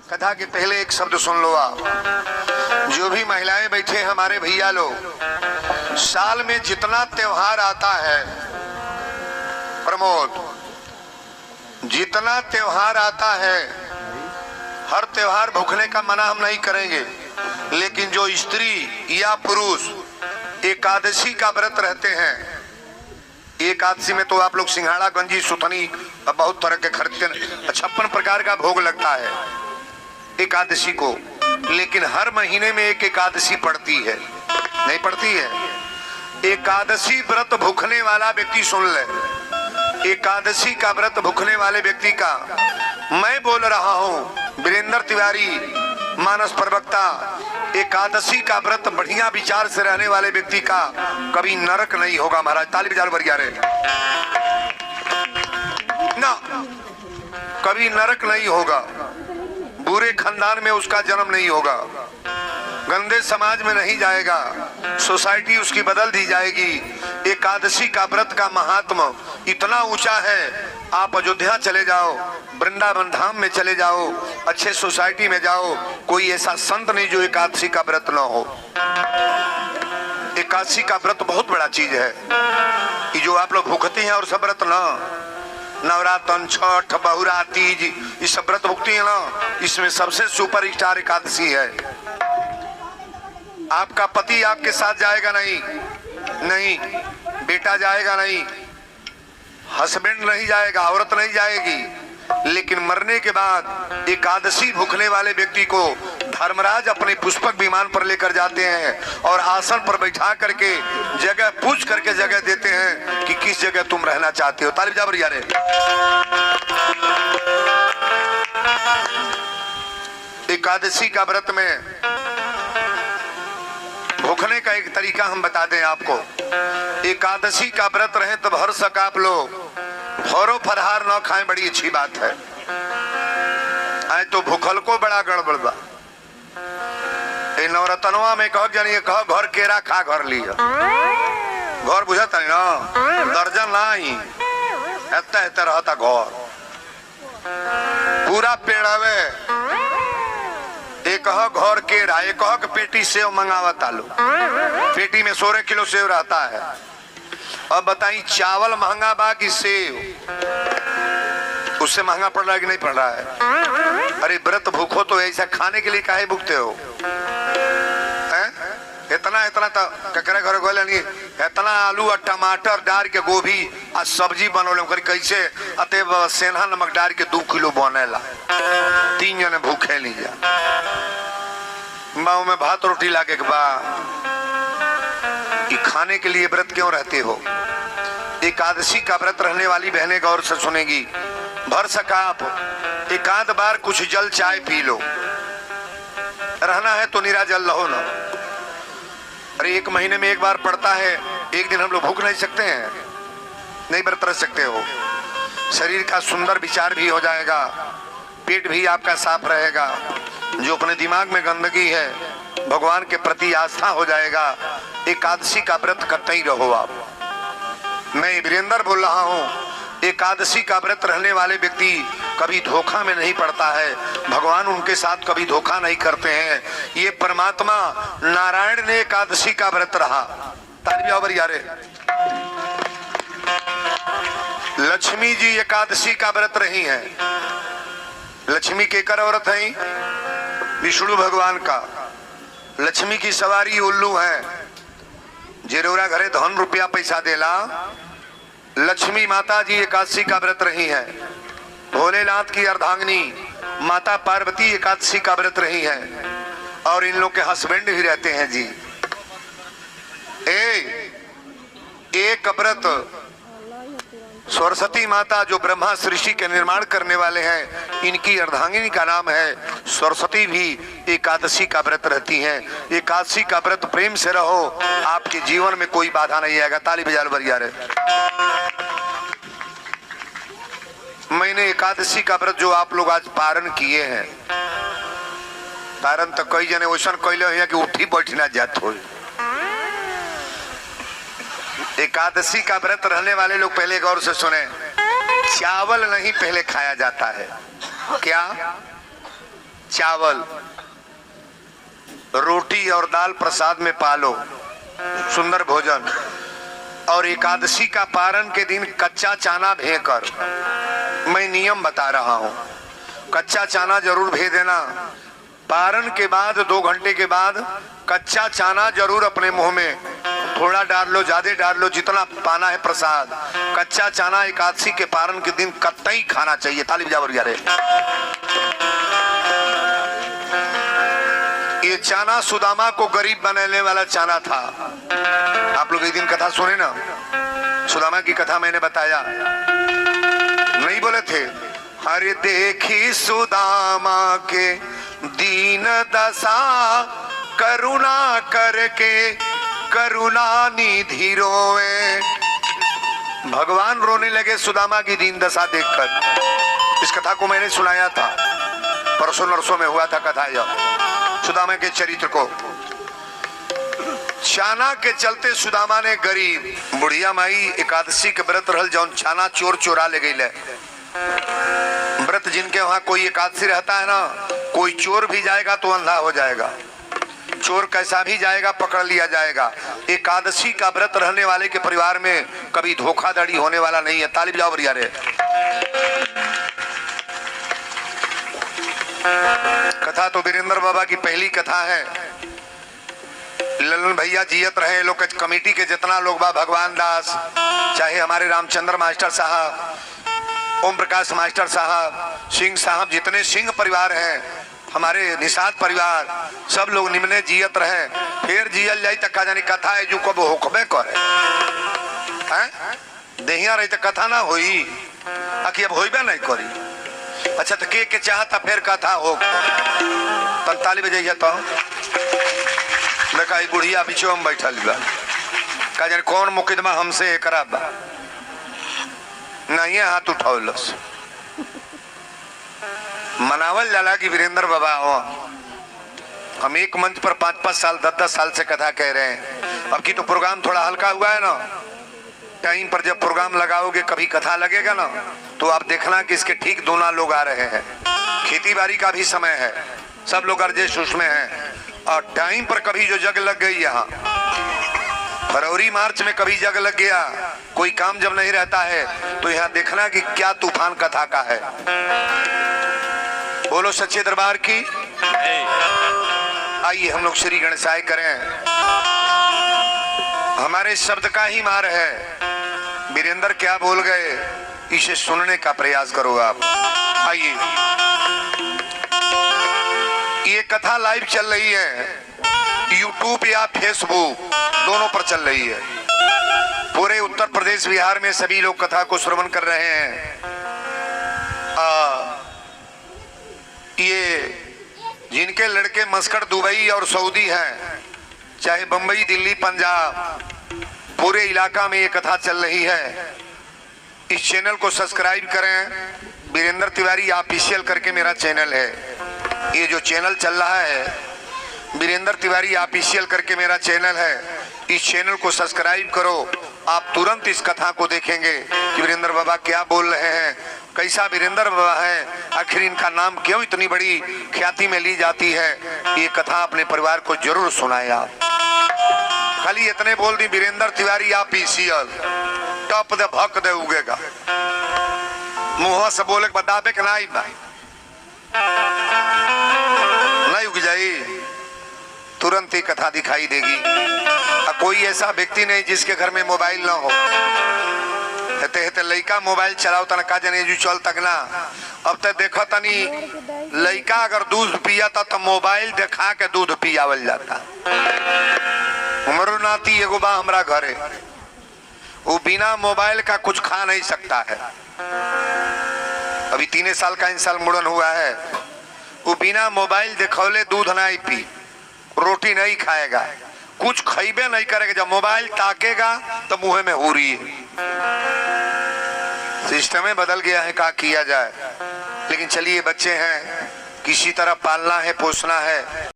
कथा के पहले एक शब्द सुन लो आप। जो भी महिलाएं बैठे हमारे भैया लोग, साल में जितना त्योहार आता है प्रमोद, जितना त्योहार आता है, हर त्योहार भूखने का मना हम नहीं करेंगे, लेकिन जो स्त्री या पुरुष एकादशी का व्रत रहते हैं, एकादशी में तो आप लोग सिंघाड़ा, गंजी, सुथनी बहुत तरह के खरीदते, 56 प्रकार का भोग लगता है एकादशी को, लेकिन हर महीने में एक एकादशी पड़ती है, नहीं पड़ती है? एकादशी व्रत भूखने वाला व्यक्ति सुन ले, एकादशी का व्रत भूखने वाले व्यक्ति का मैं बोल रहा हूं, वीरेंद्र तिवारी, मानस प्रवक्ता, एकादशी का व्रत बढ़िया विचार से रहने वाले व्यक्ति का कभी नरक नहीं होगा महाराज। ताली बजा बढ़िया रे ना, कभी नरक नहीं होगा, बुरे खानदान में उसका जन्म नहीं होगा, गंदे समाज में नहीं जाएगा, सोसाइटी उसकी बदल दी जाएगी। एकादशी का व्रत का महात्म इतना ऊंचा है, आप अयोध्या चले जाओ, वृंदावन धाम में चले जाओ, अच्छे सोसाइटी में जाओ, कोई ऐसा संत नहीं जो एकादशी का व्रत न हो। एकादशी का व्रत बहुत बड़ा चीज है, ये जो आप लोग भूखते हैं और सब व्रत न, नवरात्र, छठ, बहुरा, तीज, ये सब व्रत भुगती है ना, इसमें सबसे सुपर स्टार एकादशी है। आपका पति आपके साथ जाएगा नहीं, नहीं, बेटा जाएगा नहीं, हस्बैंड नहीं जाएगा, औरत नहीं जाएगी, लेकिन मरने के बाद एकादशी भूखने वाले व्यक्ति को धर्मराज अपने पुष्पक विमान पर लेकर जाते हैं और आसन पर बैठा करके जगह पूछ करके जगह देते हैं कि किस जगह तुम रहना चाहते हो। ताली बजा बढ़िया रे। एकादशी का व्रत में भूखने का एक तरीका हम बता दें आपको। एकादशी का व्रत रहे तब हर सक आप लोग फौरो फरहार न खाएं, बड़ी अच्छी बात है। आए तो भूखल को बड़ा गड़बड़ बा। नवरत्नवा में कह जानिए, कह घर केरा खा घर लिया, घर बुझता नहीं ना, दर्जन नहीं एता एता रहता घर पूरा पेड़ावे, एक घर केरा, एक पेटी सेव मंगावता लो, पेटी में 16 किलो सेव रहता है। अब बताई चावल महंगा बा कि सेव? उससे महंगा पड़ रहा है कि नहीं पड़ रहा है? अरे व्रत भूखो तो ऐसा खाने के लिए काहे भूखते हो? इतना इतना तो ककरे घर गोले नहीं, इतना आलू और टमाटर डाल के गोभी आ सब्जी बनोले कर कैसे अते सेंधा नमक डाल के 2 किलो बनेला, 3 जने भूखे ली जा। माओ में भात रोटी लागे के बा, ये खाने के लिए व्रत क्यों रहते हो? एकादशी का व्रत रहने वाली बहनें गौर से सुनेगी, भर सका आप एक आध बार कुछ जल चाय पी लो, रहना है तो निरा जल रहो ना। अरे 1 महीने में एक बार पड़ता है, एक दिन हम लोग भूख नहीं सकते हैं? नहीं व्रत रह सकते हो? शरीर का सुंदर विचार भी हो जाएगा, पेट भी आपका साफ रहेगा, जो अपने दिमाग में गंदगी है भगवान के प्रति आस्था हो जाएगा। एकादशी का व्रत करते ही रहो आप। मैं वीरेंद्र बोल रहा हूँ, एकादशी का व्रत रहने वाले व्यक्ति कभी धोखा में नहीं पड़ता है, भगवान उनके साथ कभी धोखा नहीं करते हैं। ये परमात्मा नारायण ने एकादशी का व्रत रहा। ताली यारे। लक्ष्मी जी एकादशी का व्रत रही हैं। लक्ष्मी केकर व्रत है? विष्णु भगवान का। लक्ष्मी की सवारी उल्लू है, जेरोरा घरे धन रुपया पैसा देला। लक्ष्मी माता जी एकादशी का व्रत रही है। भोलेनाथ की अर्धांगिनी माता पार्वती एकादशी का व्रत रही है, और इन लोग के हस्बैंड भी रहते हैं जी। एक व्रत सरस्वती माता जो ब्रह्मा सृष्टि के निर्माण करने वाले हैं, इनकी अर्धांगिनी का नाम है सरस्वती, भी एकादशी का व्रत रहती हैं। एकादशी का व्रत प्रेम से रहो, आपके जीवन में कोई बाधा नहीं आएगा। ताली बजा बढ़िया रे। मैंने एकादशी का व्रत जो आप लोग आज पारण किए हैं, पारण तो कई जने वैसा कैले है कि उठी बैठी ना जात हो। एकादशी का व्रत रहने वाले लोग पहले गौर से सुने, चावल नहीं पहले खाया जाता है। क्या? चावल रोटी और दाल प्रसाद में पालो, सुंदर भोजन। और एकादशी का पारण के दिन कच्चा चाना भेकर, मैं नियम बता रहा हूं, कच्चा चाना जरूर भेज देना। पारण के बाद 2 घंटे के बाद कच्चा चाना जरूर अपने मुंह में, थोड़ा डाल लो, ज्यादा डाल लो, जितना पाना है प्रसाद। कच्चा चाना एकादशी के पारण के दिन कतई खाना चाहिए। ताली बजाओ यारे। ये चाना सुदामा को गरीब बनाने वाला चाना था। आप लोग एक दिन कथा सुने ना, सुदामा की कथा मैंने बताया, नहीं बोले थे? अरे देखी सुदामा के दीन दशा, करुणा करके करुणा निधि रोए। भगवान रोने लगे सुदामा की दीन दशा देखकर। इस कथा को मैंने सुनाया था, परसों नरसों में हुआ था कथा यह, सुदामा के चरित्र को। चाना के चलते सुदामा ने गरीब बुढ़िया माई एकादशी के व्रत रहल, जौन चाना चोर चोरा ले गई। व्रत जिनके वहां कोई एकादशी रहता है ना, कोई चोर भी जाएगा तो अंधा हो जाएगा, चोर कैसा भी जाएगा पकड़ लिया जाएगा। एकादशी का व्रत रहने वाले के परिवार में कभी धोखाधड़ी होने वाला नहीं है। ताली बजाओ बढ़िया रे। कथा तो वीरेंद्र बाबा की पहली कथा है। ललन भैया जियत रहे, लोग कमेटी के जितना लोग बा, भगवान दास, चाहे हमारे रामचंद्र मास्टर साहब, ओम प्रकाश मास्टर साहब, सिंह साहब, जितने सिंह परिवार हैं, हमारे निषाद परिवार, सब लोग निम्ने जियत रहे। फिर जियल जाई तक जानी कथा है जो कब होकबे करे हैं, देहिया रही तो कथा ना होई, आखि अब होइबे नहीं करी। अच्छा तो के चाहता फिर कथा हो, 45 बजे तो देखा बुढ़िया पीछे में बैठल बा, का जाने कौन मुकदमा हमसे करा बा, नहीं हाथ उठौलस। मनावल जाला कि वीरेंद्र बाबा हो, हम एक मंच पर 5-5 साल 10-10 साल से कथा कह रहे हैं। अब की तो प्रोग्राम थोड़ा हल्का हुआ है ना, टाइम पर जब प्रोग्राम लगाओगे कभी कथा लगेगा ना, तो आप देखना कि इसके ठीक दोनों लोग आ रहे हैं। खेती बाड़ी का भी समय है, सब लोग अर्जेश उसमें हैं, और टाइम पर कभी जो जग लग गई, यहाँ फरवरी मार्च में कभी जग लग गया, कोई काम जब नहीं रहता है तो यहाँ देखना कि क्या तूफान कथा का है। बोलो सच्चे दरबार की। आइए हम लोग श्री गणेशाय करें। हमारे शब्द का ही मार है, वीरेंद्र क्या बोल गए इसे सुनने का प्रयास करो आप। आइए, ये कथा लाइव चल रही है, यूट्यूब या फेसबुक दोनों पर चल रही है। पूरे उत्तर प्रदेश बिहार में सभी लोग कथा को श्रवण कर रहे हैं। ये जिनके लड़के मस्कट, दुबई और सऊदी हैं, चाहे बंबई, दिल्ली, पंजाब, पूरे इलाका में ये कथा चल रही है। इस चैनल को सब्सक्राइब करें। वीरेंद्र तिवारी ऑफिशियल करके मेरा चैनल है। ये जो चैनल चल रहा है वीरेंद्र तिवारी ऑफिशियल करके मेरा चैनल है, इस चैनल को सब्सक्राइब करो। आप तुरंत इस कथा को देखेंगे कि वीरेंद्र बाबा क्या बोल रहे हैं, कैसा वीरेंद्र बाबा है, आखिर इनका नाम क्यों इतनी बड़ी ख्याति में ली जाती है। ये कथा अपने परिवार को जरूर सुनाए आप। खाली इतने बोल दी वीरेंद्र तिवारी ऑफिशियल, टॉप दे भक दे उगेगा, मुंह से बोले बताबे कि नहीं उग जाई, तुरंत ही कथा दिखाई देगी। कोई ऐसा व्यक्ति नहीं जिसके घर में मोबाइल ना हो। हेते हेते लइका मोबाइल चलाओ तना का जाने जो चल तक ना। अब तक देखो तनी लइका अगर दूध पिया था तो मोबाइल दिखा के दूध पियावल जाता। हमरो नाती एगो बा हमरा घरे, वो बिना मोबाइल का कुछ खा नहीं सकता है। अभी 3 साल का इंसान मुड़न हुआ है, वो बिना मोबाइल दिखौले दूध नहीं पी, रोटी नहीं खाएगा, कुछ खाइबे नहीं करेगा। जब मोबाइल ताकेगा तो मुंह में हो रही है। सिस्टम बदल गया है, क्या किया जाए। लेकिन चलिए, बच्चे हैं, किसी तरह पालना है, पोसना है।